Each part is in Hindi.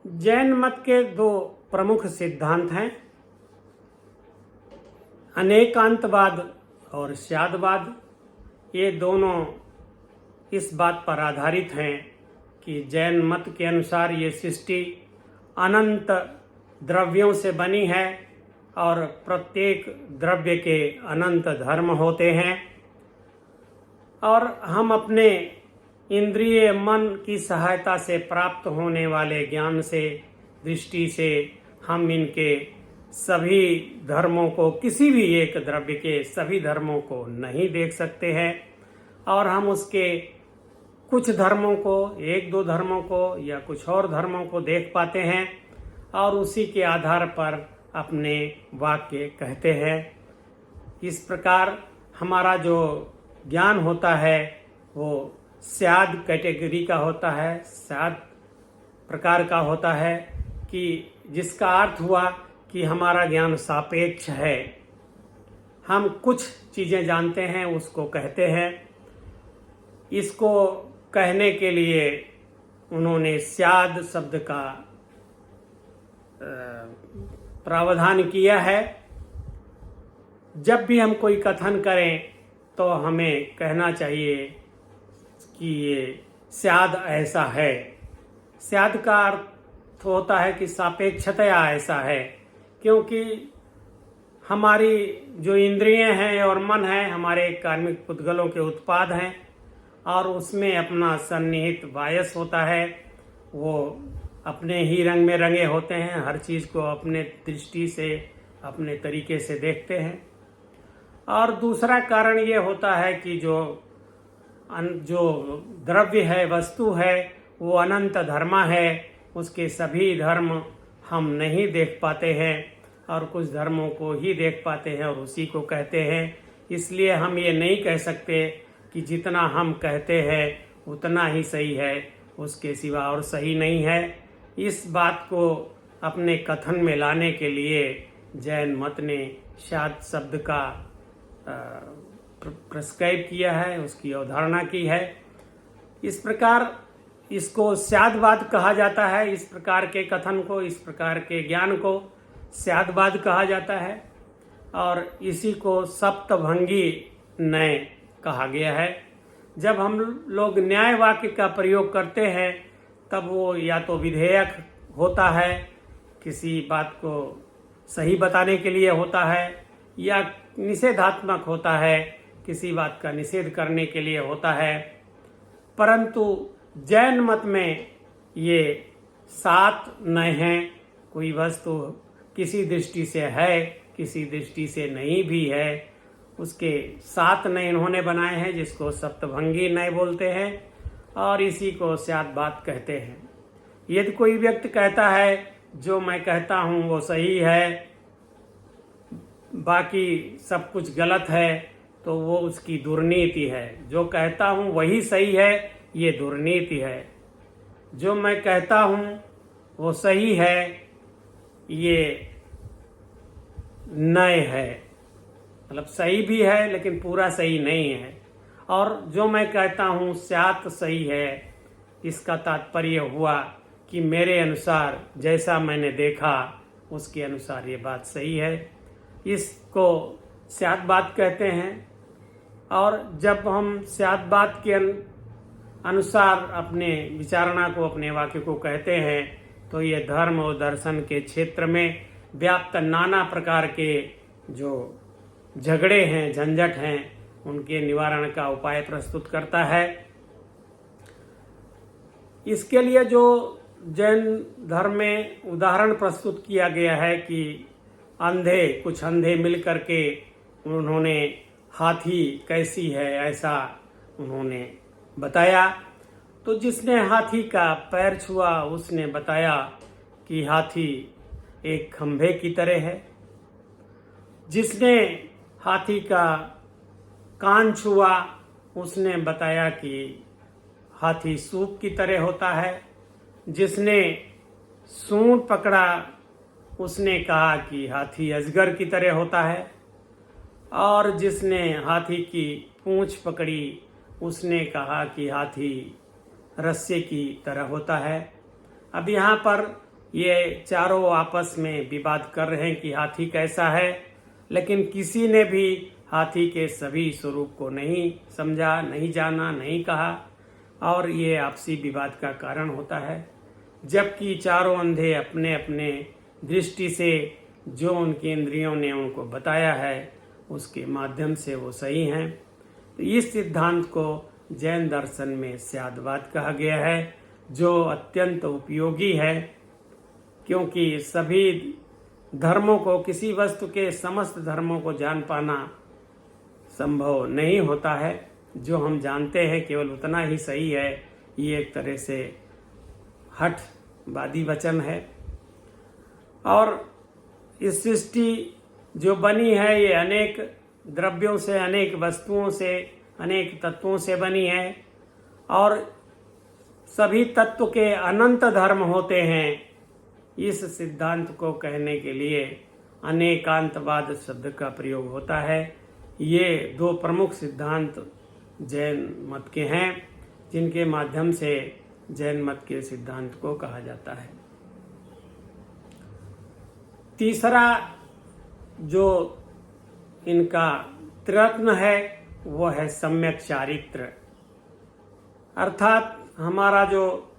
जैन मत के दो प्रमुख सिद्धांत हैं, अनेकांतवाद और स्यादवाद। ये दोनों इस बात पर आधारित हैं कि जैन मत के अनुसार ये सृष्टि अनंत द्रव्यों से बनी है और प्रत्येक द्रव्य के अनंत धर्म होते हैं और हम अपने इंद्रिय मन की सहायता से प्राप्त होने वाले ज्ञान से, दृष्टि से हम इनके सभी धर्मों को, किसी भी एक द्रव्य के सभी धर्मों को नहीं देख सकते हैं और हम उसके कुछ धर्मों को, एक दो धर्मों को या कुछ और धर्मों को देख पाते हैं और उसी के आधार पर अपने वाक्य कहते हैं। इस प्रकार हमारा जो ज्ञान होता है वो स्याद कैटेगरी का होता है, स्याद प्रकार का होता है, कि जिसका अर्थ हुआ कि हमारा ज्ञान सापेक्ष है। हम कुछ चीजें जानते हैं उसको कहते हैं। इसको कहने के लिए उन्होंने स्याद शब्द का प्रावधान किया है। जब भी हम कोई कथन करें तो हमें कहना चाहिए कि ये स्याद ऐसा है। स्याद का अर्थ होता है कि सापेक्षतया ऐसा है, क्योंकि हमारी जो इंद्रियां हैं और मन है हमारे कार्मिक पुद्गलों के उत्पाद हैं और उसमें अपना सन्निहित बायस होता है। वो अपने ही रंग में रंगे होते हैं, हर चीज़ को अपने दृष्टि से, अपने तरीके से देखते हैं। और दूसरा कारण ये होता है कि जो द्रव्य है, वस्तु है, वो अनंत धर्मा है, उसके सभी धर्म हम नहीं देख पाते हैं और कुछ धर्मों को ही देख पाते हैं और उसी को कहते हैं। इसलिए हम ये नहीं कह सकते कि जितना हम कहते हैं उतना ही सही है, उसके सिवा और सही नहीं है। इस बात को अपने कथन में लाने के लिए जैन मत ने स्याद शब्द का प्रिस्क्राइब किया है, उसकी अवधारणा की है। इस प्रकार इसको स्यादवाद कहा जाता है। इस प्रकार के कथन को, इस प्रकार के ज्ञान को स्यादवाद कहा जाता है और इसी को सप्तभंगी न्याय कहा गया है। जब हम लोग न्याय वाक्य का प्रयोग करते हैं तब वो या तो विधेयक होता है, किसी बात को सही बताने के लिए होता है, या निषेधात्मक होता है, किसी बात का निषेध करने के लिए होता है। परंतु जैन मत में ये 7 नय हैं। कोई वस्तु किसी दृष्टि से है, किसी दृष्टि से नहीं भी है, उसके 7 नय इन्होंने बनाए हैं, जिसको सप्तभंगी नय बोलते हैं और इसी को स्यादवाद कहते हैं। यदि कोई व्यक्ति कहता है जो मैं कहता हूँ वो सही है, बाकी सब कुछ गलत है, तो वो उसकी दुर्नीति है। जो कहता हूँ वही सही है, ये दुर्नीति है। जो मैं कहता हूँ वो सही है, ये नय है, मतलब सही भी है लेकिन पूरा सही नहीं है। और जो मैं कहता हूँ स्यात सही है, इसका तात्पर्य हुआ कि मेरे अनुसार जैसा मैंने देखा उसके अनुसार ये बात सही है। इसको स्यादवाद कहते हैं। और जब हम स्यादवाद के अनुसार अपने विचारणा को, अपने वाक्य को कहते हैं तो ये धर्म और दर्शन के क्षेत्र में व्याप्त नाना प्रकार के जो झगड़े हैं, झंझट हैं, उनके निवारण का उपाय प्रस्तुत करता है। इसके लिए जो जैन धर्म में उदाहरण प्रस्तुत किया गया है कि कुछ अंधे मिल करके उन्होंने हाथी कैसी है ऐसा उन्होंने बताया। तो जिसने हाथी का पैर छुआ उसने बताया कि हाथी एक खंभे की तरह है। जिसने हाथी का कान छुआ उसने बताया कि हाथी सूप की तरह होता है। जिसने सूंड पकड़ा उसने कहा कि हाथी अजगर की तरह होता है। और जिसने हाथी की पूंछ पकड़ी उसने कहा कि हाथी रस्से की तरह होता है। अब यहाँ पर ये चारों आपस में विवाद कर रहे हैं कि हाथी कैसा है, लेकिन किसी ने भी हाथी के सभी स्वरूप को नहीं समझा, नहीं जाना, नहीं कहा, और ये आपसी विवाद का कारण होता है। जबकि चारों अंधे अपने अपने दृष्टि से जो उनकी इंद्रियों ने उनको बताया है उसके माध्यम से वो सही हैं। तो इस सिद्धांत को जैन दर्शन में स्यादवाद कहा गया है, जो अत्यंत उपयोगी है, क्योंकि सभी धर्मों को, किसी वस्तु के समस्त धर्मों को जान पाना संभव नहीं होता है। जो हम जानते हैं केवल उतना ही सही है। ये एक तरह से हठवादी वचन है। और इस सृष्टि जो बनी है ये अनेक द्रव्यों से, अनेक वस्तुओं से, अनेक तत्वों से बनी है, और सभी तत्व के अनंत धर्म होते हैं। इस सिद्धांत को कहने के लिए अनेकांतवाद शब्द का प्रयोग होता है। ये दो प्रमुख सिद्धांत जैन मत के हैं, जिनके माध्यम से जैन मत के सिद्धांत को कहा जाता है। तीसरा जो इनका त्रिरत्न है वो है सम्यक चारित्र, अर्थात हमारा जो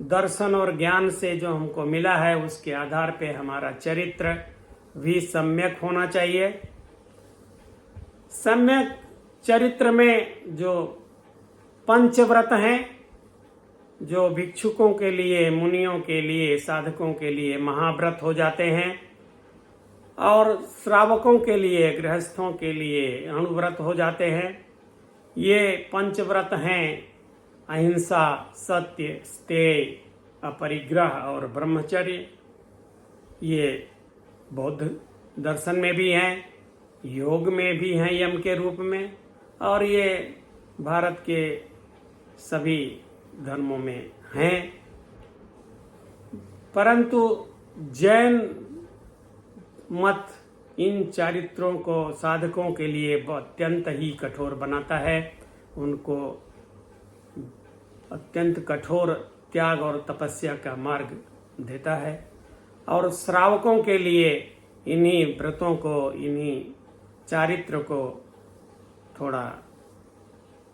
दर्शन और ज्ञान से जो हमको मिला है उसके आधार पे हमारा चरित्र भी सम्यक होना चाहिए। सम्यक चरित्र में जो पंचव्रत हैं, जो भिक्षुकों के लिए, मुनियों के लिए, साधकों के लिए महाव्रत हो जाते हैं, और श्रावकों के लिए, गृहस्थों के लिए अणुव्रत हो जाते हैं। ये पंचव्रत हैं अहिंसा, सत्य, स्तेय, अपरिग्रह और ब्रह्मचर्य। ये बौद्ध दर्शन में भी हैं, योग में भी हैं यम के रूप में, और ये भारत के सभी धर्मों में हैं। परंतु जैन मत इन चारित्रों को साधकों के लिए अत्यंत ही कठोर बनाता है। उनको अत्यंत कठोर त्याग और तपस्या का मार्ग देता है, और श्रावकों के लिए इन्हीं व्रतों को, इन्हीं चारित्र को थोड़ा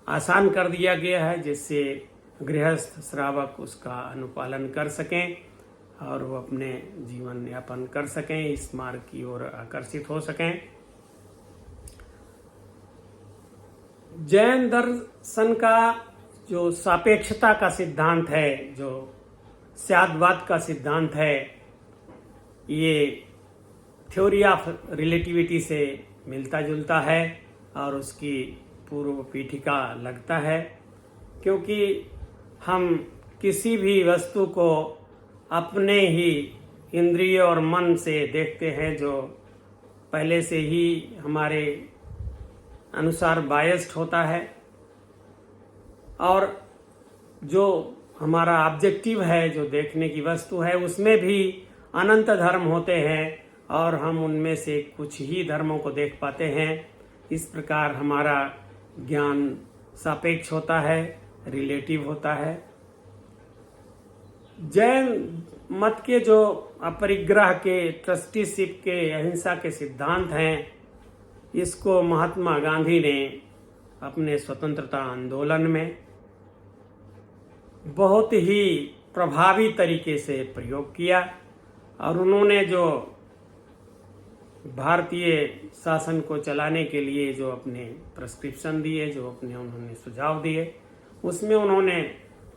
आसान कर दिया गया है, जिससे गृहस्थ श्रावक उसका अनुपालन कर सकें और वो अपने जीवन यापन कर सकें, इस मार्ग की ओर आकर्षित हो सकें। जैन दर्शन का जो सापेक्षता का सिद्धांत है, जो स्यादवाद का सिद्धांत है, ये थ्योरी ऑफ रिलेटिविटी से मिलता जुलता है और उसकी पूर्व पीठिका लगता है, क्योंकि हम किसी भी वस्तु को अपने ही इंद्रिय और मन से देखते हैं, जो पहले से ही हमारे अनुसार बायस्ड होता है, और जो हमारा ऑब्जेक्टिव है, जो देखने की वस्तु है, उसमें भी अनंत धर्म होते हैं और हम उनमें से कुछ ही धर्मों को देख पाते हैं। इस प्रकार हमारा ज्ञान सापेक्ष होता है, रिलेटिव होता है। जैन मत के जो अपरिग्रह के, ट्रस्टीशिप के, अहिंसा के सिद्धांत हैं, इसको महात्मा गांधी ने अपने स्वतंत्रता आंदोलन में बहुत ही प्रभावी तरीके से प्रयोग किया, और उन्होंने जो भारतीय शासन को चलाने के लिए जो अपने प्रिस्क्रिप्शन दिए, जो अपने उन्होंने सुझाव दिए, उसमें उन्होंने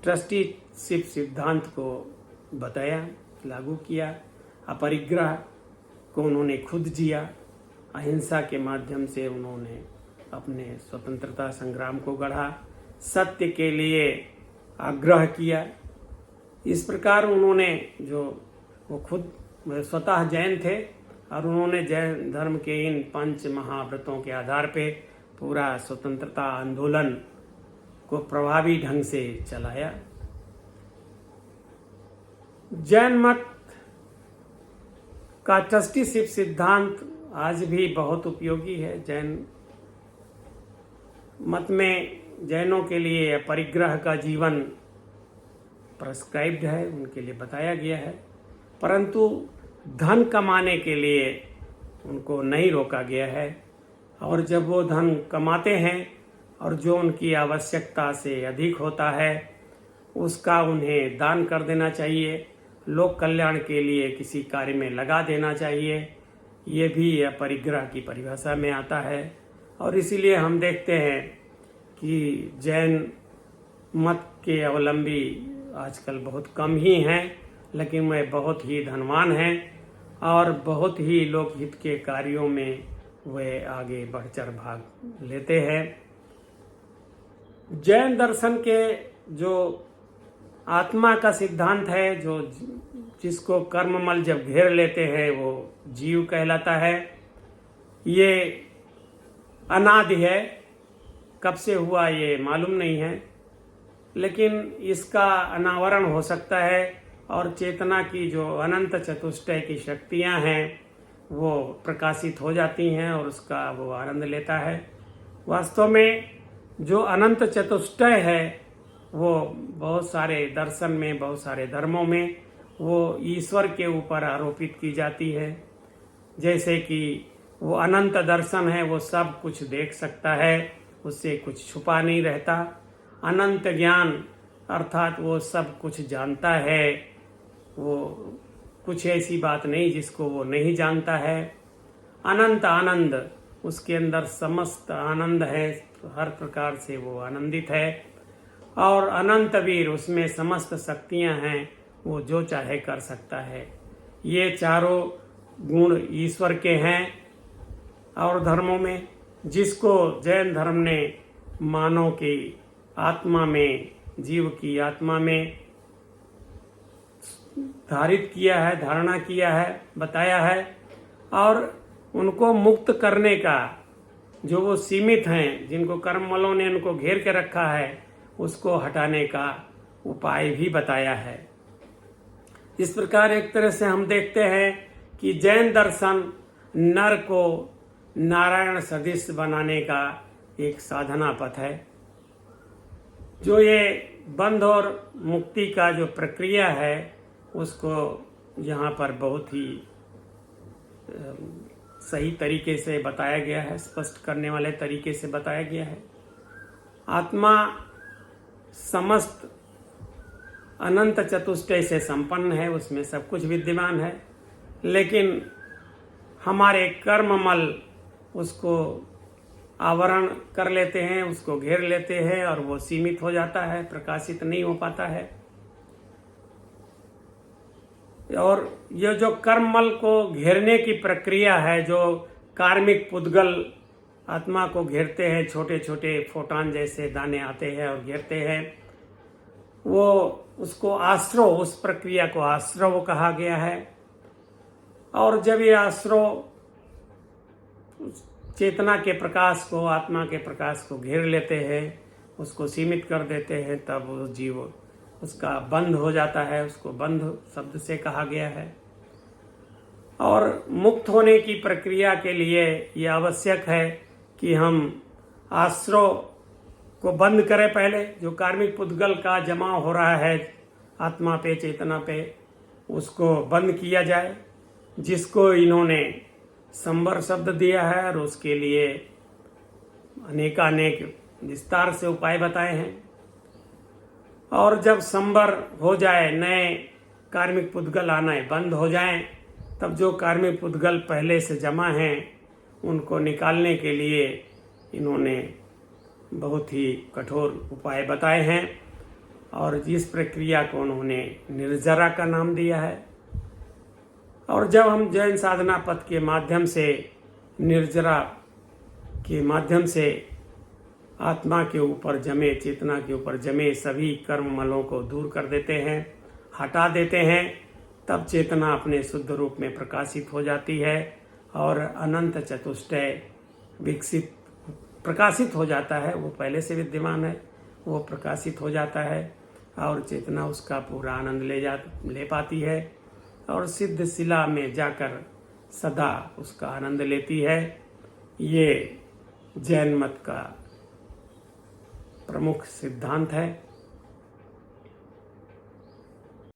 ट्रस्टीशिप सिद्धांत को बताया, लागू किया। अपरिग्रह को उन्होंने खुद जिया, अहिंसा के माध्यम से उन्होंने अपने स्वतंत्रता संग्राम को गढ़ा, सत्य के लिए आग्रह किया। इस प्रकार उन्होंने, जो वो खुद स्वतः जैन थे, और उन्होंने जैन धर्म के इन 5 महाव्रतों के आधार पे पूरा स्वतंत्रता आंदोलन को प्रभावी ढंग से चलाया। जैन मत का ट्रस्टीशिप सिद्धांत आज भी बहुत उपयोगी है। जैन मत में जैनों के लिए परिग्रह का जीवन प्रेस्क्राइब्ड है, उनके लिए बताया गया है। परंतु धन कमाने के लिए उनको नहीं रोका गया है। और जब वो धन कमाते हैं और जो उनकी आवश्यकता से अधिक होता है उसका उन्हें दान कर देना चाहिए, लोक कल्याण के लिए किसी कार्य में लगा देना चाहिए। ये भी परिग्रह की परिभाषा में आता है। और इसीलिए हम देखते हैं कि जैन मत के अवलंबी आजकल बहुत कम ही हैं, लेकिन वे बहुत ही धनवान हैं और बहुत ही लोकहित के कार्यों में वे आगे बढ़ चढ़ भाग लेते हैं। जैन दर्शन के जो आत्मा का सिद्धांत है, जो जिसको कर्ममल जब घेर लेते हैं वो जीव कहलाता है। ये अनादि है, कब से हुआ ये मालूम नहीं है, लेकिन इसका अनावरण हो सकता है और चेतना की जो अनंत चतुष्टय की शक्तियां हैं वो प्रकाशित हो जाती हैं और उसका वो आनंद लेता है। वास्तव में जो अनंत चतुष्टय है वो बहुत सारे दर्शन में, बहुत सारे धर्मों में वो ईश्वर के ऊपर आरोपित की जाती है। जैसे कि वो अनंत दर्शन है, वो सब कुछ देख सकता है, उससे कुछ छुपा नहीं रहता। अनंत ज्ञान अर्थात वो सब कुछ जानता है, वो कुछ ऐसी बात नहीं जिसको वो नहीं जानता है। अनंत आनंद, उसके अंदर समस्त आनंद है, हर प्रकार से वो आनंदित है। और अनंत वीर, उसमें समस्त शक्तियां हैं, वो जो चाहे कर सकता है। ये चारों गुण ईश्वर के हैं। और धर्मों में जिसको जैन धर्म ने मानव की आत्मा में, जीव की आत्मा में धारित किया है, धारणा किया है, बताया है, और उनको मुक्त करने का, जो वो सीमित हैं, जिनको कर्ममलों ने उनको घेर के रखा है, उसको हटाने का उपाय भी बताया है। इस प्रकार एक तरह से हम देखते हैं कि जैन दर्शन नर को नारायण सदृश बनाने का एक साधना पथ है। जो ये बंध और मुक्ति का जो प्रक्रिया है उसको यहाँ पर बहुत ही सही तरीके से बताया गया है, स्पष्ट करने वाले तरीके से बताया गया है। आत्मा समस्त अनंत चतुष्टय से संपन्न है, उसमें सब कुछ विद्यमान है, लेकिन हमारे कर्ममल उसको आवरण कर लेते हैं, उसको घेर लेते हैं और वो सीमित हो जाता है, प्रकाशित नहीं हो पाता है। और ये जो कर्ममल को घेरने की प्रक्रिया है, जो कार्मिक पुद्गल आत्मा को घेरते हैं, छोटे छोटे फोटान जैसे दाने आते हैं और घेरते हैं, वो उसको आश्रव, उस प्रक्रिया को आश्रव कहा गया है। और जब ये आश्रव चेतना के प्रकाश को, आत्मा के प्रकाश को घेर लेते हैं, उसको सीमित कर देते हैं, तब वो जीव उसका बंध हो जाता है, उसको बंध शब्द से कहा गया है। और मुक्त होने की प्रक्रिया के लिए ये आवश्यक है कि हम आश्रव को बंद करें। पहले जो कार्मिक पुद्गल का जमाव हो रहा है आत्मा पे, चेतना पे, उसको बंद किया जाए, जिसको इन्होंने संबर शब्द दिया है और उसके लिए अनेकानेक विस्तार से उपाय बताए हैं। और जब संबर हो जाए, नए कार्मिक पुद्गल आना बंद हो जाएं, तब जो कार्मिक पुद्गल पहले से जमा हैं उनको निकालने के लिए इन्होंने बहुत ही कठोर उपाय बताए हैं। और जिस प्रक्रिया को उन्होंने निर्जरा का नाम दिया है। और जब हम जैन साधना पथ के माध्यम से, निर्जरा के माध्यम से आत्मा के ऊपर जमे, चेतना के ऊपर जमे सभी कर्ममलों को दूर कर देते हैं, हटा देते हैं, तब चेतना अपने शुद्ध रूप में प्रकाशित हो जाती है और अनंत चतुष्टय विकसित, प्रकाशित हो जाता है। वो पहले से विद्यमान है, वो प्रकाशित हो जाता है और चेतना उसका पूरा आनंद ले पाती है और सिद्ध शिला में जाकर सदा उसका आनंद लेती है। ये जैन मत का प्रमुख सिद्धांत है।